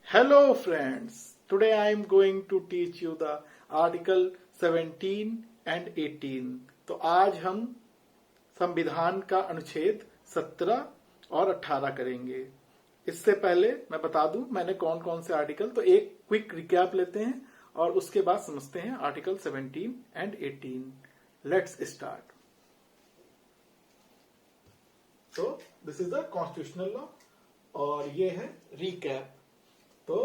Hello friends, today I am going to teach you the article 17 and 18. तो आज हम संविधान का अनुच्छेद 17 और 18 करेंगे। इससे पहले मैं बता दूं मैंने कौन कौन से आर्टिकल, तो एक क्विक रिकैप लेते हैं और उसके बाद समझते हैं आर्टिकल 17 एंड 18। Let's start. तो this is the constitutional law और ये है रिकैप। तो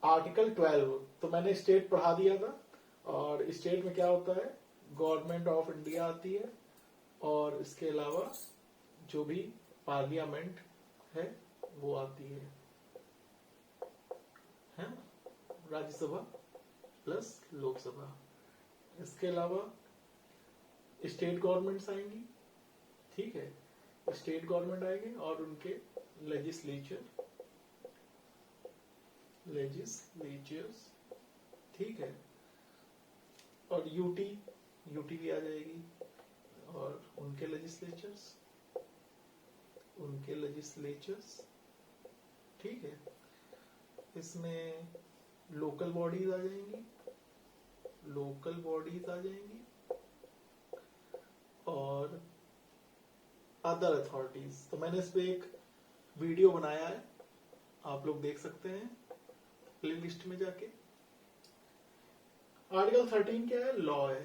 आर्टिकल 12 तो मैंने स्टेट पढ़ा दिया था और स्टेट में क्या होता है, गवर्नमेंट ऑफ इंडिया आती है और इसके अलावा जो भी पार्लियामेंट है वो आती है राज्यसभा प्लस लोकसभा। इसके अलावा स्टेट गवर्नमेंट्स आएंगी, ठीक है, स्टेट गवर्नमेंट आएंगे और उनके लेजिस्लेचर्स, ठीक है, और यूटी भी आ जाएगी और उनके लेजिस्लेचर्स, ठीक है। इसमें लोकल बॉडीज आ जाएंगी और अदर अथॉरिटीज। तो मैंने इस पे एक वीडियो बनाया है, आप लोग देख सकते हैं प्लेलिस्ट में जाके। आर्टिकल 13 क्या है, लॉ है।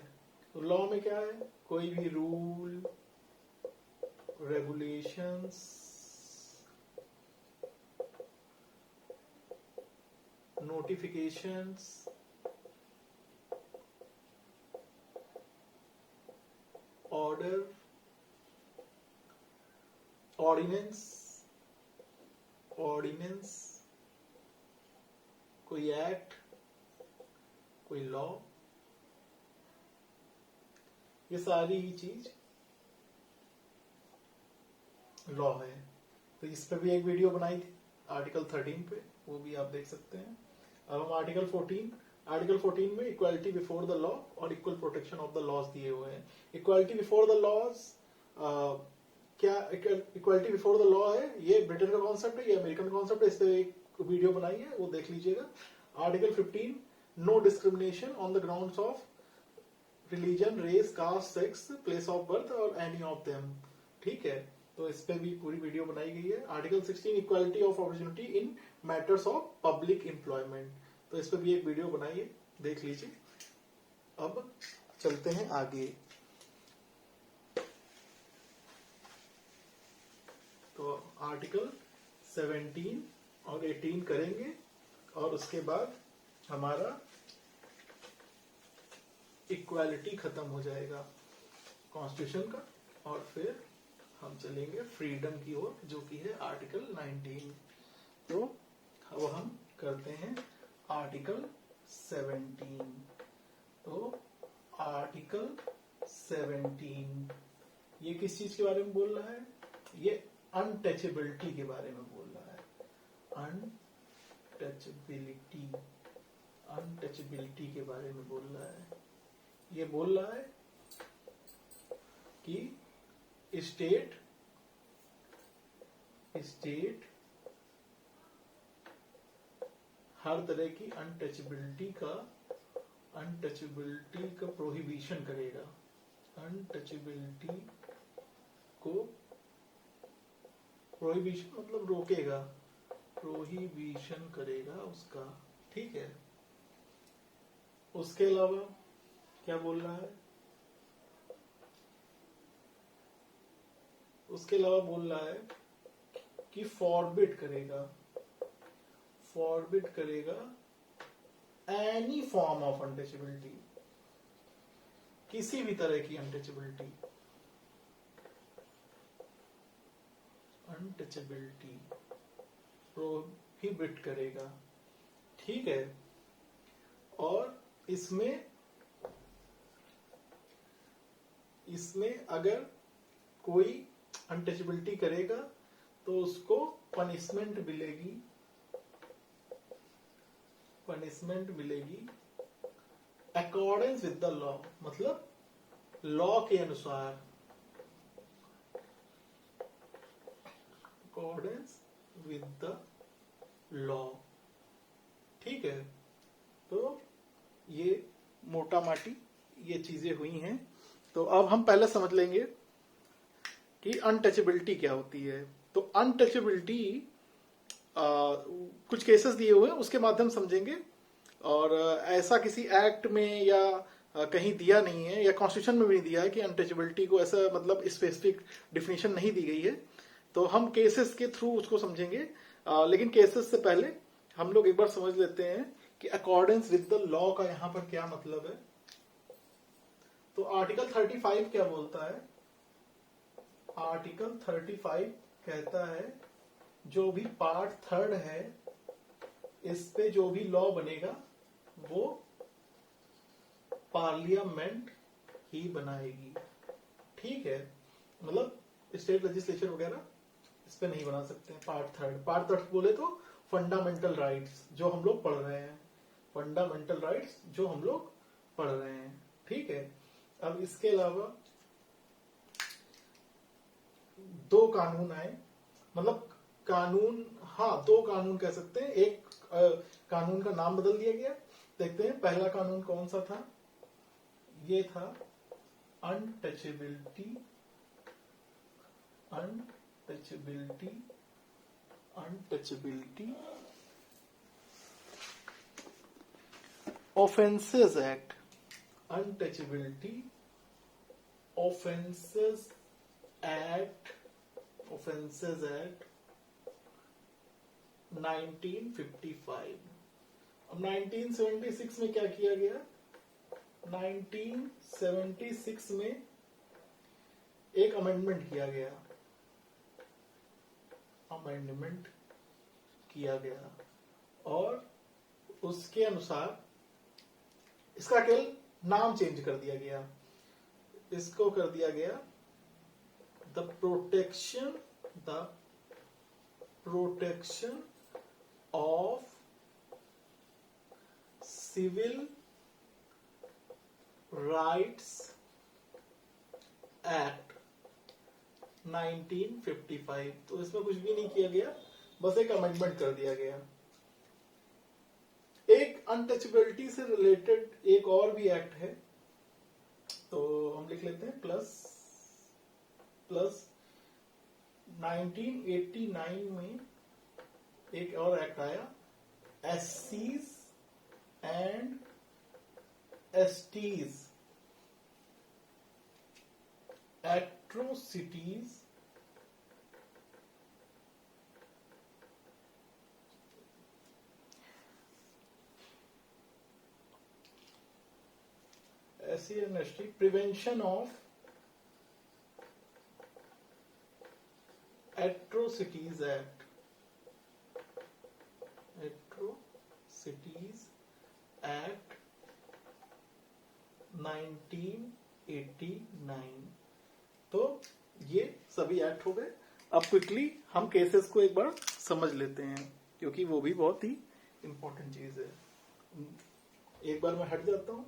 तो लॉ में क्या है, कोई भी rule, regulations, notifications, order, ordinance, कोई एक्ट, कोई लॉ, ये सारी ही चीज लॉ है। तो इस पे भी एक वीडियो बनाई थी आर्टिकल 13 पे, वो भी आप देख सकते हैं। अब हम आर्टिकल 14 में इक्वालिटी बिफोर द लॉ और equal protection of the laws दिए हुए हैं। इक्वालिटी बिफोर द लॉज, क्या इक्वालिटी बिफोर द लॉ है, ये ब्रिटेन का कॉन्सेप्ट है, ये अमेरिकन कॉन्सेप्ट है। इस पे एक वीडियो बनाई है, वो देख लीजिएगा। Article 15, no discrimination on the grounds of religion, race, caste, sex, place of birth और एनी ऑफ देम, ठीक है। तो इस पे भी पूरी वीडियो बनाई गई है। Article 16, equality of opportunity in matters of public employment, तो इस पे भी एक वीडियो बनाई है, देख लीजिए। अब चलते हैं आगे। तो आर्टिकल 17 और 18 करेंगे और उसके बाद हमारा इक्वालिटी खत्म हो जाएगा कॉन्स्टिट्यूशन का और फिर हम चलेंगे फ्रीडम की ओर, जो कि है आर्टिकल 19। तो अब हम करते हैं आर्टिकल 17। तो आर्टिकल 17 ये किस चीज के बारे में बोल रहा है, ये अनटचेबिलिटी के बारे में बोल रहा है। अनटचेबिलिटी के बारे में बोल रहा है। ये बोल रहा है कि स्टेट हर तरह की अनटचेबिलिटी का प्रोहिबिशन करेगा। अनटचेबिलिटी को प्रोहिबिशन मतलब रोकेगा, प्रोहिबिशन करेगा उसका, ठीक है। उसके अलावा क्या बोल रहा है, उसके अलावा बोल रहा है कि फॉरबिड करेगा एनी फॉर्म ऑफ अनटचेबिलिटी, किसी भी तरह की अनटचेबिलिटी प्रोहिबिट करेगा, ठीक है। और इसमें अगर कोई अनटचेबिलिटी करेगा तो उसको पनिशमेंट मिलेगी अकॉर्डिंग विद द लॉ, मतलब लॉ के अनुसार, अकॉर्डेंस with the law, ठीक है, तो ये मोटा माटी ये चीजें हुई हैं। तो अब हम पहले समझ लेंगे कि अनटचेबिलिटी क्या होती है। तो अनटचेबिलिटी कुछ केसेस दिए हुए हैं, उसके माध्यम समझेंगे। और ऐसा किसी एक्ट में या कहीं दिया नहीं है, या कॉन्स्टिट्यूशन में भी नहीं दिया है कि अनटचेबिलिटी को ऐसा मतलब स्पेसिफिक डिफिनेशन नहीं दी गई है। तो हम केसेस के थ्रू उसको समझेंगे। लेकिन केसेस से पहले हम लोग एक बार समझ लेते हैं कि अकॉर्डेंस विद द लॉ का यहाँ पर क्या मतलब है। तो आर्टिकल 35 क्या बोलता है? आर्टिकल 35 कहता है जो भी पार्ट 3 है इस पे जो भी लॉ बनेगा वो पार्लियामेंट ही बनाएगी। ठीक है, मतलब स्टेट लेजिस्लेचर वगैरह इस पे नहीं बना सकते हैं। पार्ट 3 बोले तो फंडामेंटल राइट्स जो हम लोग पढ़ रहे हैं, फंडामेंटल राइट्स जो हम लोग पढ़ रहे हैं। ठीक है, अब इसके अलावा 2 कानून आए, मतलब कानून, हाँ 2 कानून कह सकते हैं। एक कानून का नाम बदल दिया गया। देखते हैं पहला कानून कौन सा था। ये था untouchability, untouchability, untouchability offences act, untouchability offences act, offences act 1955। अब 1976 में क्या किया गया? 1976 में एक अमेंडमेंट किया गया, अमेंडमेंट किया गया और उसके अनुसार इसका केवल नाम चेंज कर दिया गया। इसको कर दिया गया the protection of civil rights act 1955। तो इसमें कुछ भी नहीं किया गया, बस एक अमेंडमेंट कर दिया गया। एक अनटचेबिलिटी से रिलेटेड एक और भी एक्ट है, तो हम लिख लेते हैं प्लस 1989 में एक और एक्ट आया, एससीज and STs atrocities SC prevention of atrocities act, atrocities act 1989। तो ये सभी एक्ट हो गए। अब क्विकली हम केसेस को एक बार समझ लेते हैं, क्योंकि वो भी बहुत ही इंपॉर्टेंट चीज है। एक बार मैं हट जाता हूं।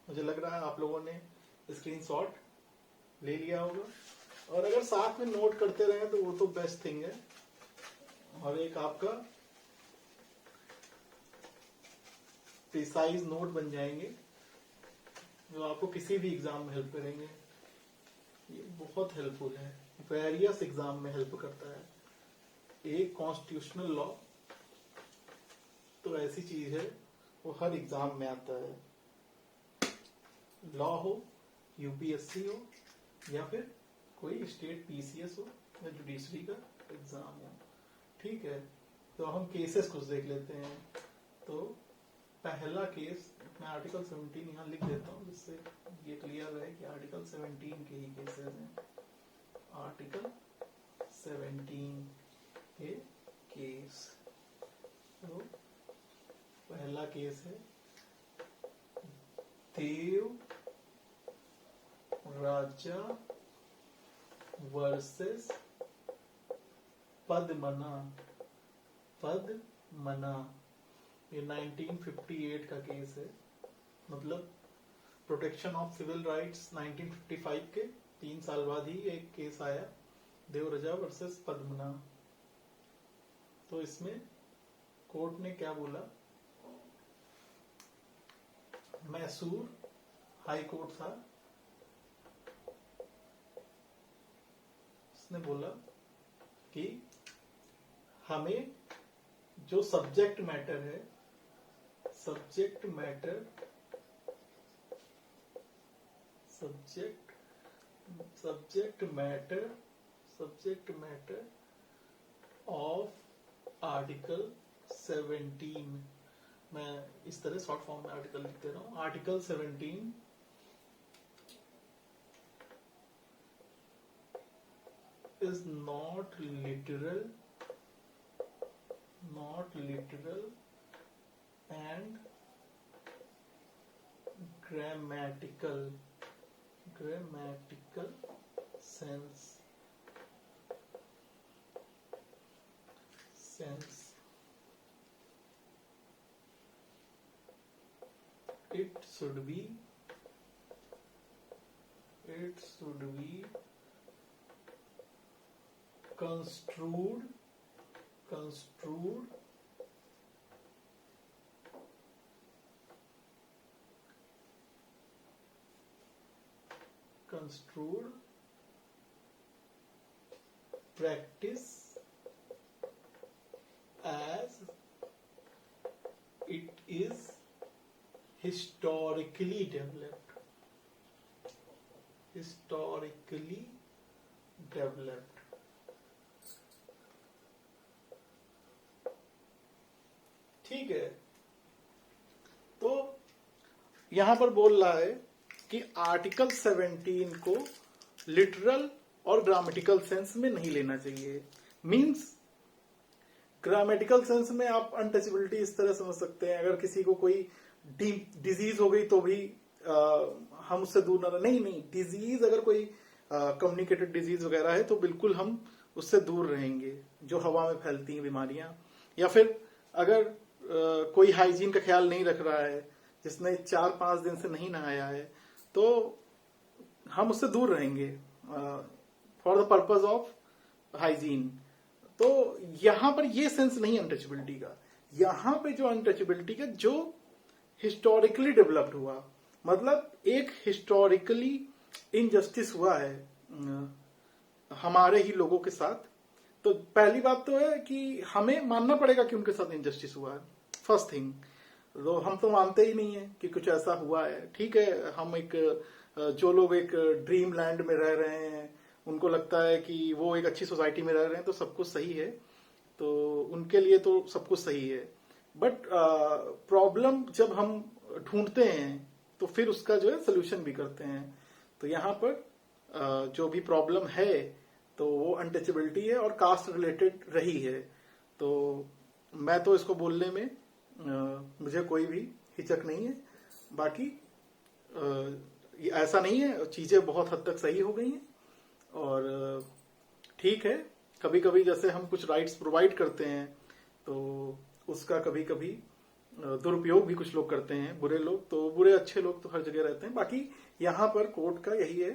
मुझे लग रहा है आप लोगों ने स्क्रीनशॉट ले लिया होगा, और अगर साथ में नोट करते रहे तो वो तो बेस्ट थिंग है। और एक आपका प्रिसाइज नोट बन जाएंगे जो आपको किसी भी एग्जाम में हेल्प करेंगे। ये बहुत हेल्पफुल है, वेरियस एग्जाम में हेल्प करता है। एक कॉन्स्टिट्यूशनल लॉ तो ऐसी चीज है वो हर एग्जाम में आता है, लॉ हो, यूपीएससी हो, या फिर कोई स्टेट पीसीएस हो, या जुडिशरी का एग्जाम हो। ठीक है, तो हम केसेस कुछ देख लेते हैं। तो पहला केस मैं आर्टिकल 17 यहाँ लिख देता हूँ, जिससे ये क्लियर रहे कि आर्टिकल 17 के ही केसेस हैं। आर्टिकल 17 के केस। तो पहला केस है देव राजा वर्सेस पद्मना। ये 1958 का केस है। मतलब प्रोटेक्शन ऑफ सिविल राइट्स 1955 के 3 साल बाद ही एक केस आया, देव राजा वर्सेस पद्मना। तो इसमें कोर्ट ने क्या बोला, मैसूर हाई कोर्ट था, उसने बोला कि हमें जो सब्जेक्ट मैटर है, सब्जेक्ट मैटर ऑफ आर्टिकल 17, मैं इस तरह शॉर्ट फॉर्म में आर्टिकल लिख दे रहा हूं, article 17 is not literal and grammatical sense. It should be construed practice as it is historically developed. ठीक है, तो यहां पर बोल रहा है कि आर्टिकल 17 को लिटरल और ग्रामेटिकल सेंस में नहीं लेना चाहिए। मींस ग्रामेटिकल सेंस में आप अनटचेबिलिटी इस तरह समझ सकते हैं, अगर किसी को कोई डिजीज हो गई तो भी हम उससे दूर ना, नहीं, डिजीज अगर कोई कम्युनिकेटेड डिजीज वगैरह है तो बिल्कुल हम उससे दूर रहेंगे, जो हवा में फैलती हैं बीमारियां, या फिर अगर कोई हाइजीन का ख्याल नहीं रख रहा है, जिसने 4-5 दिन से नहीं नहाया है, तो हम उससे दूर रहेंगे for the purpose of hygiene. तो यहां पर ये सेंस नहीं अनटचेबिलिटी का, यहां पे जो अनटचेबिलिटी का जो हिस्टोरिकली डेवलप्ड हुआ, मतलब एक हिस्टोरिकली इनजस्टिस हुआ है हमारे ही लोगों के साथ, तो पहली बात तो है कि हमें मानना पड़ेगा कि उनके साथ इनजस्टिस हुआ है। फर्स्ट थिंग, तो हम तो मानते ही नहीं है कि कुछ ऐसा हुआ है। ठीक है, हम जो लोग एक ड्रीम लैंड में रह रहे हैं, उनको लगता है कि वो एक अच्छी सोसाइटी में रह रहे हैं तो सब कुछ सही है, तो उनके लिए तो सब कुछ सही है। बट प्रॉब्लम जब हम ढूंढते हैं तो फिर उसका जो है सोल्यूशन भी करते हैं। तो यहाँ पर जो भी प्रॉब्लम है तो वो अनटचेबिलिटी है और कास्ट रिलेटेड रही है। तो मैं तो इसको बोलने में मुझे कोई भी हिचक नहीं है। बाकी ऐसा नहीं है, चीजें बहुत हद तक सही हो गई हैं और ठीक है, कभी कभी जैसे हम कुछ राइट्स प्रोवाइड करते हैं तो उसका कभी कभी दुरुपयोग भी कुछ लोग करते हैं, बुरे लोग। तो बुरे अच्छे लोग तो हर जगह रहते हैं। बाकी यहाँ पर कोर्ट का यही है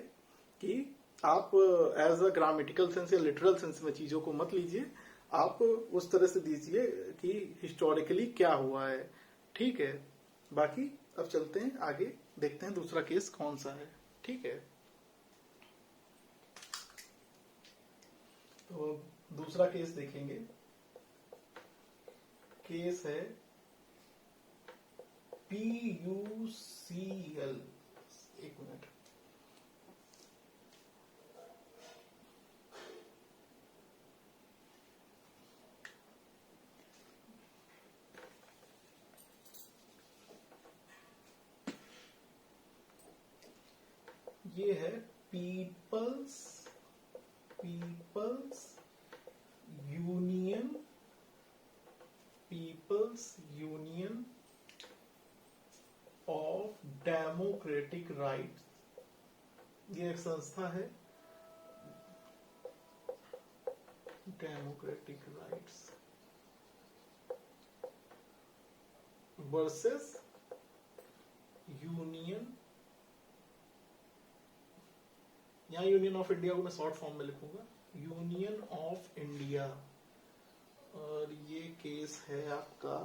कि आप एज अ ग्रामेटिकल सेंस या लिटरल सेंस में चीजों को मत लीजिए, आप उस तरह से दीजिए कि हिस्टोरिकली क्या हुआ है। ठीक है, बाकी अब चलते हैं आगे, देखते हैं दूसरा केस कौन सा है। ठीक है, तो दूसरा केस देखेंगे। केस है PUCL, एक मिनट, ये है people's union of democratic rights. ये एक संस्था है, डेमोक्रेटिक राइट्स वर्सेस यूनियन, यहाँ यूनियन ऑफ इंडिया को मैं शॉर्ट फॉर्म में लिखूंगा, यूनियन ऑफ इंडिया, और ये केस है आपका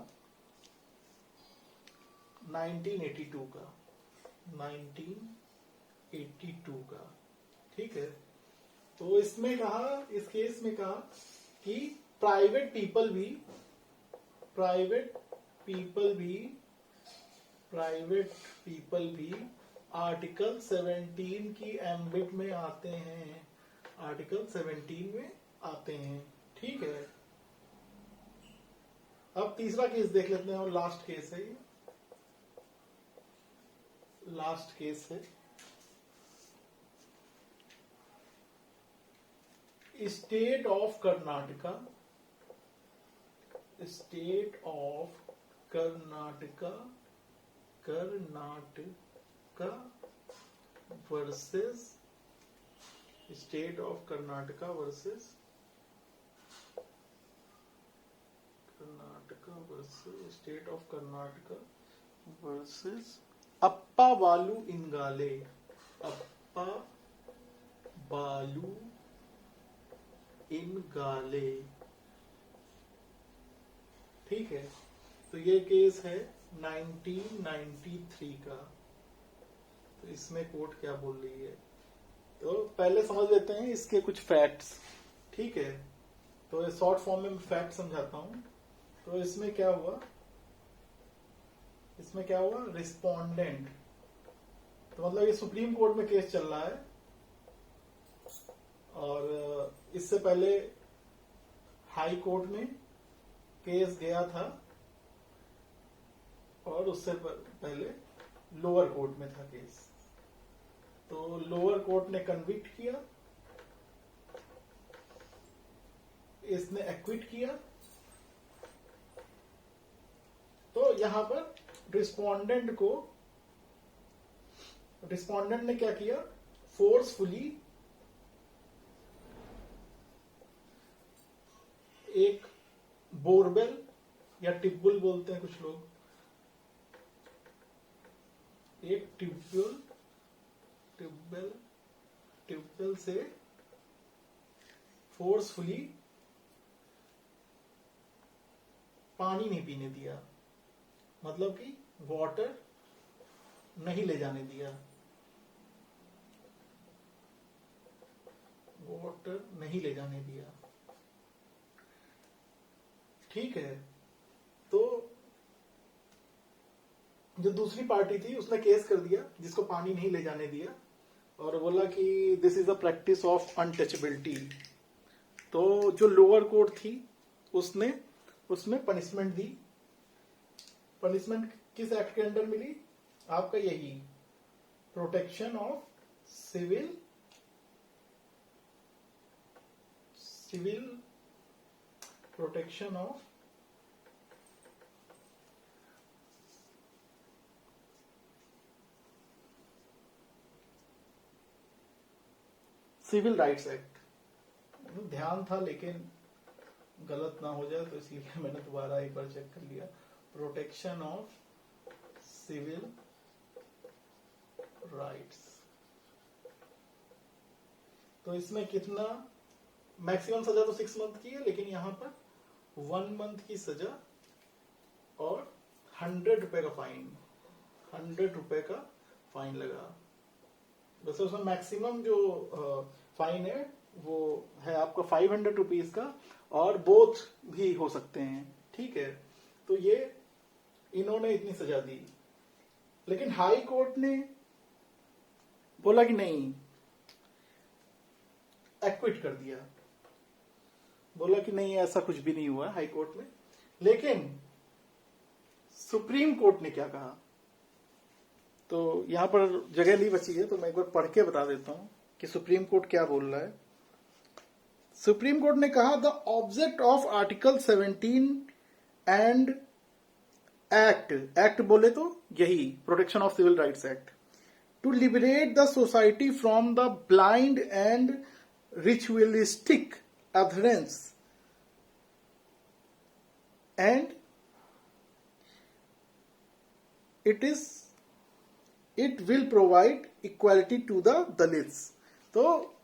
1982 का, 1982 का, ठीक है। तो इसमें कहा, इस केस में कहा कि प्राइवेट पीपल भी आर्टिकल 17 की एम्बिट में आते हैं, आर्टिकल 17 में आते हैं, ठीक है। अब तीसरा केस देख लेते हैं और लास्ट केस है ये, लास्ट केस है state of Karnataka, state of Karnataka, Karnataka versus, state of Karnataka versus, Karnataka versus state of Karnataka versus Appa Balu Ingale, अप्पा बालू इंगाले, ठीक है। तो ये केस है 1993 का। तो इसमें कोर्ट क्या बोल रही है, तो पहले समझ लेते हैं इसके कुछ फैक्ट्स, ठीक है। तो शॉर्ट फॉर्म में फैक्ट समझाता हूं। तो इसमें क्या हुआ, रिस्पोंडेंट, तो मतलब ये सुप्रीम कोर्ट में केस चल रहा है और इससे पहले हाई कोर्ट में केस गया था और उससे पहले लोअर कोर्ट में था केस। तो लोअर कोर्ट ने कन्विक्ट किया, इसने एक्विट किया। तो यहां पर रिस्पोंडेंट ने क्या किया, फोर्सफुली एक बोरवेल या ट्यूबवेल बोलते हैं कुछ लोग, एक ट्यूबवेल से फोर्सफुली पानी नहीं पीने दिया, मतलब कि वाटर नहीं ले जाने दिया, वाटर नहीं ले जाने दिया, ठीक है। तो जो दूसरी पार्टी थी उसने केस कर दिया जिसको पानी नहीं ले जाने दिया और बोला कि this is a practice of untouchability. तो जो लोअर कोर्ट थी उसने उसमें पनिशमेंट दी। पनिशमेंट किस एक्ट के अंडर मिली, आपका यही protection of civil protection of civil rights act. ध्यान था लेकिन गलत ना हो जाए तो इसीलिए मैंने दोबारा एक बार चेक कर लिया। Protection of civil rights. तो इसमें कितना, मैक्सिमम सजा तो 6 मंथ की है, लेकिन यहां पर 1 मंथ की सजा और 100 रुपए का फाइन, 100 रुपए का फाइन लगा। वैसे उसमें मैक्सिमम जो फाइन है वो है आपका 500 रुपीज का और बोथ भी हो सकते हैं, ठीक है। तो ये इन्होंने इतनी सजा दी, लेकिन हाई कोर्ट ने बोला कि नहीं, एक्विट कर दिया, बोला कि नहीं ऐसा कुछ भी नहीं हुआ हाई कोर्ट में। लेकिन सुप्रीम कोर्ट ने क्या कहा, तो यहां पर जगह नहीं बची है तो मैं एक बार पढ़ के बता देता हूं कि सुप्रीम कोर्ट क्या बोल रहा है। सुप्रीम कोर्ट ने कहा the object of article 17 and act बोले तो यही protection of civil rights act, to liberate the society from the blind and ritualistic adherence and it will provide equality to the Dalits। तो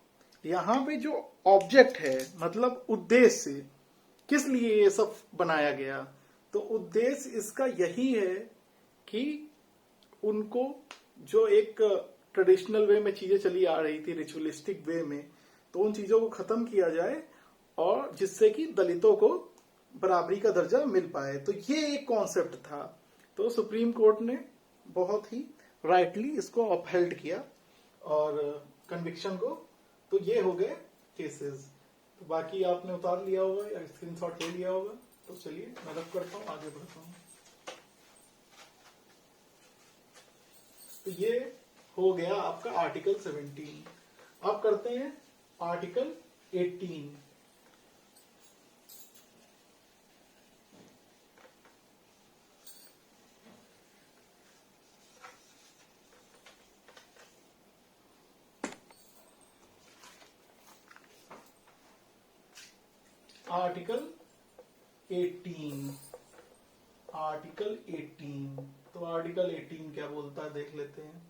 यहां पे जो object है मतलब उद्देश्य, किस लिए ये सब बनाया गया? तो उद्देश्य इसका यही है कि उनको जो एक ट्रेडिशनल वे में चीजें चली आ रही थी, रिचुअलिस्टिक वे में, तो उन चीजों को खत्म किया जाए और जिससे कि दलितों को बराबरी का दर्जा मिल पाए। तो ये एक कॉन्सेप्ट था। तो सुप्रीम कोर्ट ने बहुत ही राइटली इसको अपहेल्ड किया और कन्विक्शन को। तो ये हो गए केसेस। तो बाकी आपने उतार लिया होगा या स्क्रीनशॉट ले लिया होगा। तो चलिए मैं रब करता हूँ, आगे बढ़ता हूँ। तो ये हो गया आपका आर्टिकल 17। अब करते हैं आर्टिकल 18। आर्टिकल 18। आर्टिकल 18। तो आर्टिकल 18 क्या बोलता है देख लेते हैं।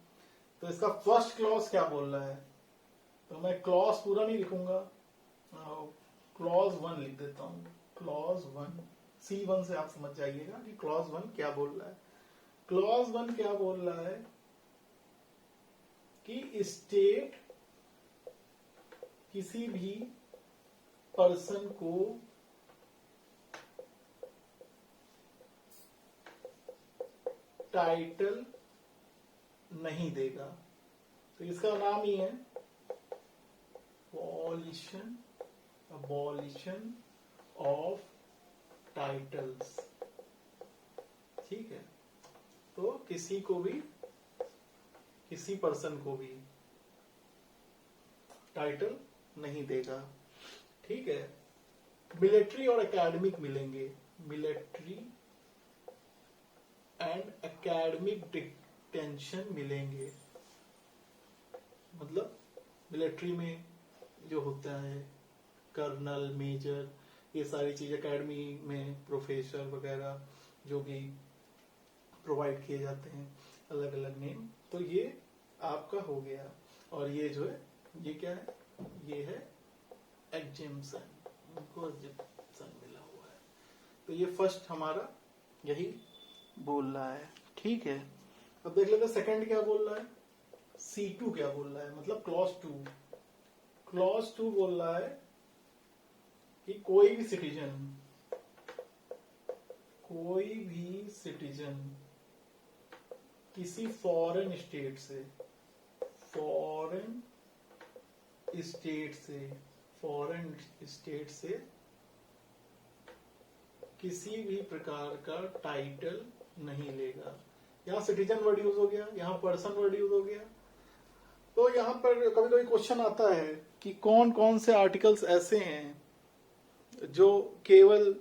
तो इसका फर्स्ट क्लॉज क्या बोल रहा है? तो मैं क्लॉज पूरा नहीं लिखूंगा, क्लॉज 1 लिख देता हूं। क्लॉज 1, C1 से आप समझ जाइएगा कि क्लॉज 1 क्या बोल रहा है। क्लॉज 1 क्या बोल रहा है कि स्टेट किसी भी पर्सन को टाइटल नहीं देगा। तो इसका नाम ही है abolition ऑफ टाइटल्स। ठीक है, तो किसी को भी, किसी पर्सन को भी टाइटल नहीं देगा। ठीक है, मिलिट्री और एकेडमिक मिलेंगे। मिलिट्री एंड एकेडमिक डिटेंशन मिलेंगे। मतलब मिलिट्री में जो होता है कर्नल, मेजर, ये सारी चीज एकेडमी में प्रोफेसर वगैरह जो भी प्रोवाइड किए जाते हैं, अलग अलग नेम। तो ये आपका हो गया। और ये जो है ये क्या है? ये है एग्जेम्पशन, इनको एग्जेम्पशन मिला हुआ है। तो ये फर्स्ट हमारा यही बोल रहा है। ठीक है, अब देख लेते हैं सेकंड क्या बोल रहा है। C2 क्या बोल रहा है, मतलब क्लॉज 2। क्लॉज 2 बोल रहा है कि कोई भी सिटीजन किसी फॉरेन स्टेट से किसी भी प्रकार का टाइटल नहीं लेगा। यहाँ सिटीजन वर्ड यूज हो गया, यहाँ पर्सन वर्ड यूज हो गया। तो यहाँ पर कभी कभी क्वेश्चन आता है कि कौन कौन से आर्टिकल्स ऐसे हैं जो केवल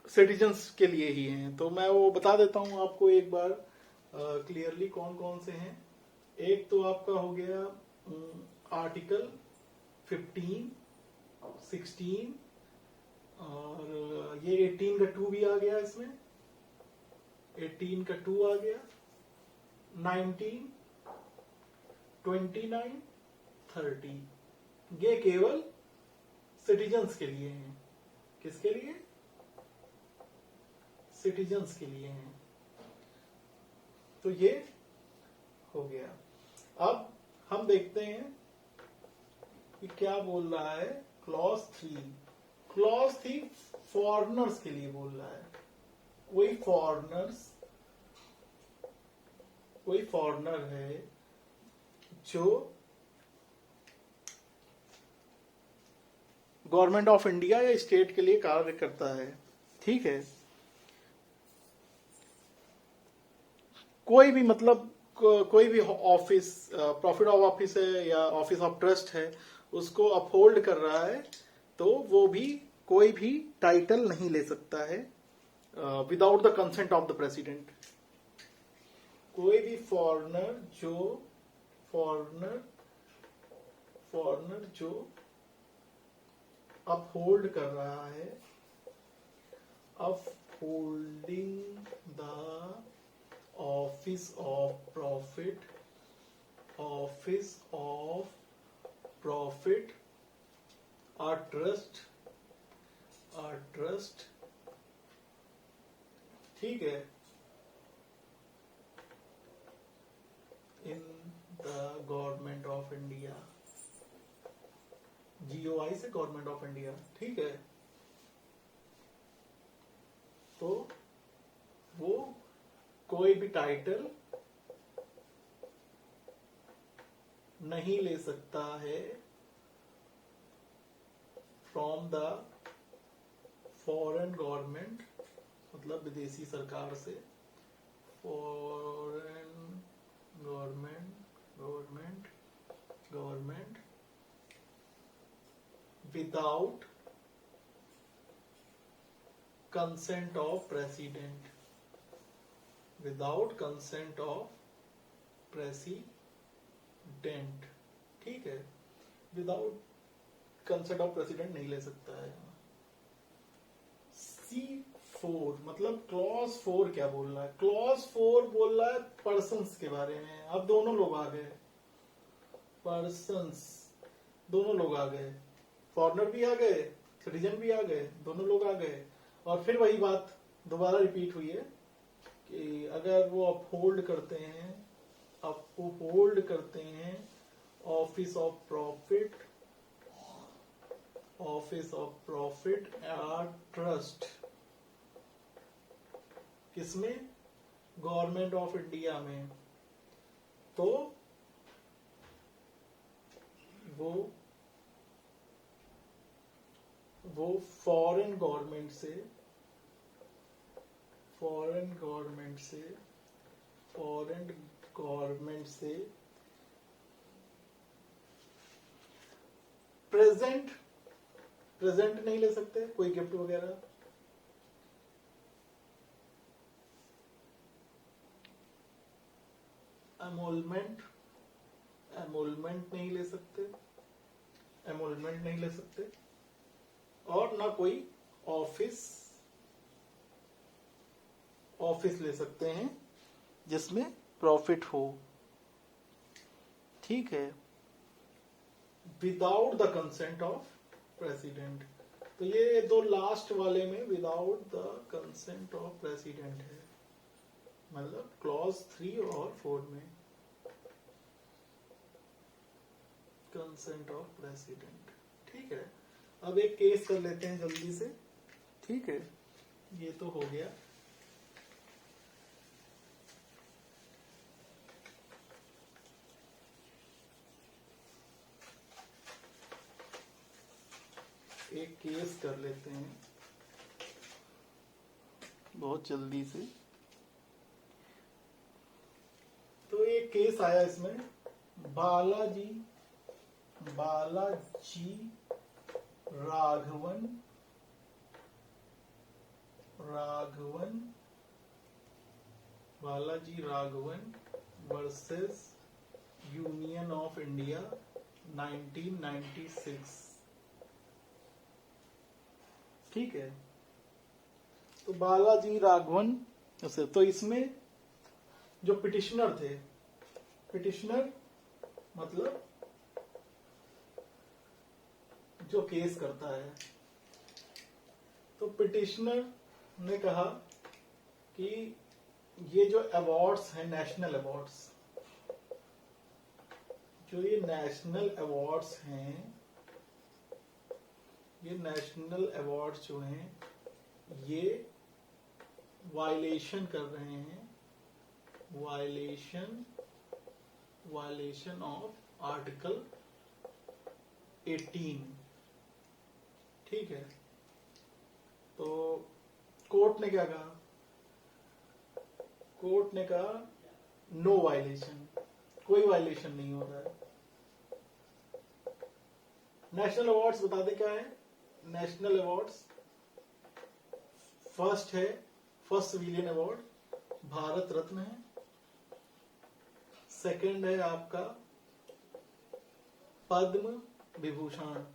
सिटीजन्स के लिए ही हैं। तो मैं वो बता देता हूँ आपको एक बार क्लियरली कौन कौन से हैं। एक तो आपका हो गया आर्टिकल 15, 16 और ये 18 का 2 भी आ गया इसमें। 18 का 2 आ गया, 19, 29, 30। ये केवल सिटीजन्स के लिए हैं। किसके लिए? सिटीजन्स के लिए हैं। तो ये हो गया। अब हम देखते हैं कि क्या बोल रहा है क्लॉज 3। क्लॉज 3 फॉरेनर्स के लिए बोल रहा है। कोई फॉरेनर है जो गवर्नमेंट ऑफ इंडिया या स्टेट के लिए कार्य करता है। ठीक है, कोई भी मतलब कोई भी ऑफिस, प्रॉफिट ऑफ ऑफिस है या ऑफिस ऑफ ट्रस्ट है, उसको अपहोल्ड कर रहा है, तो वो भी कोई भी टाइटल नहीं ले सकता है without the consent of the president. कोई भी फॉरेनर जो अपहोल्ड कर रहा है, upholding the office of profit, a trust, a trust, ठीक है, in the government of India, GOI से गवर्नमेंट ऑफ इंडिया, ठीक है। तो वो कोई भी टाइटल नहीं ले सकता है फ्रॉम द फॉरेन गवर्नमेंट, मतलब विदेशी सरकार से, foreign government without consent of president, without consent of president, ठीक है। विदाउट कंसेंट ऑफ प्रेसिडेंट नहीं ले सकता है। C4 मतलब क्लॉज 4 क्या बोल रहा है? क्लॉज 4 बोल रहा है पर्सन्स के बारे में। अब दोनों लोग आ गए, पर्सन्स, दोनों लोग आ गए, फॉरेनर भी आ गए, सिटीजन भी आ गए, दोनों लोग आ गए। और फिर वही बात दोबारा रिपीट हुई है कि अगर वो अपहोल्ड करते हैं ऑफिस ऑफ प्रॉफिट या ट्रस्ट, किसमें? गवर्नमेंट ऑफ इंडिया में, तो वो फॉरेन गवर्नमेंट से प्रेजेंट नहीं ले सकते, कोई गिफ्ट वगैरह, एमोलमेंट नहीं ले सकते, और ना कोई ऑफिस ले सकते हैं जिसमें प्रॉफिट हो, ठीक है, without the consent of president. तो ये दो लास्ट वाले में without the consent of president है, मतलब क्लॉज 3 और 4 में कंसेंट ऑफ प्रेसिडेंट, ठीक है। अब एक केस कर लेते हैं जल्दी से, ठीक है, ये तो हो गया। एक केस कर लेते हैं बहुत जल्दी से। तो एक केस आया इसमें, Balaji Raghavan versus union of India 1996, ठीक है। तो बालाजी राघवन, तो इसमें जो पिटिशनर थे, पिटिशनर मतलब जो केस करता है, तो पिटिशनर ने कहा कि ये जो अवार्ड्स हैं, नेशनल अवार्ड्स, जो ये नेशनल अवार्ड्स हैं, ये नेशनल अवार्ड्स जो हैं ये वायलेशन कर रहे हैं, वायलेशन ऑफ आर्टिकल 18, ठीक है। तो कोर्ट ने क्या कहा? कोर्ट ने कहा नो वायलेशन, कोई वायलेशन नहीं हो रहा है। नेशनल अवार्ड्स बता दे क्या है? नेशनल अवार्ड्स फर्स्ट है, first civilian award Bharat Ratna है। सेकंड है आपका पद्म विभूषण,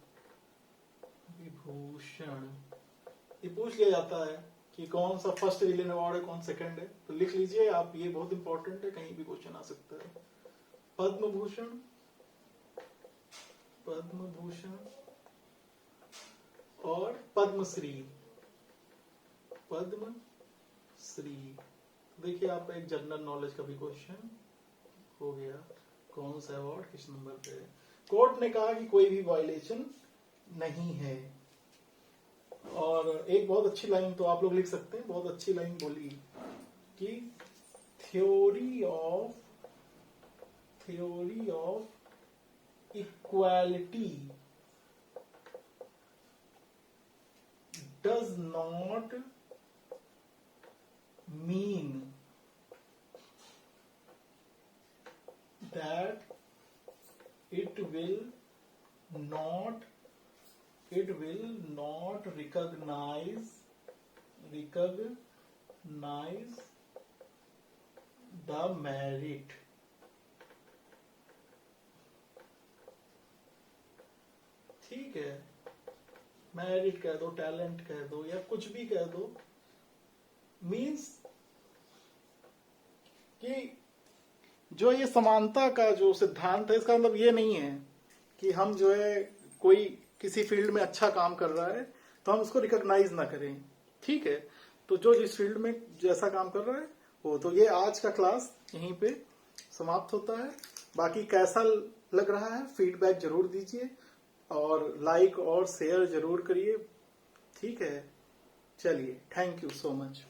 ये पूछ लिया जाता है कि कौन सा फर्स्ट सिविलियन अवार्ड है, कौन सेकंड है, तो लिख लीजिए आप, ये बहुत इंपॉर्टेंट है, कहीं भी क्वेश्चन आ सकता है। पद्म भूषण और पद्मश्री। पद्मश्री, देखिए आपका एक जनरल नॉलेज का भी क्वेश्चन हो गया, कौन सा अवार्ड किस नंबर पे है। कोर्ट ने कहा कि कोई भी वायलेशन नहीं है। और एक बहुत अच्छी लाइन तो आप लोग लिख सकते हैं, बहुत अच्छी लाइन बोली कि theory of equality does not mean that it will not recognize the merit। ठीक है, मेरिट कह दो, टैलेंट कह दो, या कुछ भी कह दो, मीन्स कि जो ये समानता का जो सिद्धांत है, इसका मतलब ये नहीं है कि हम जो है कोई किसी फील्ड में अच्छा काम कर रहा है तो हम उसको रिकॉग्नाइज ना करें। ठीक है, तो जो जिस फील्ड में जैसा काम कर रहा है वो, तो ये आज का क्लास यहीं पे समाप्त होता है। बाकी कैसा लग रहा है फीडबैक जरूर दीजिए और लाइक और शेयर जरूर करिए। ठीक है, चलिए, थैंक यू सो मच।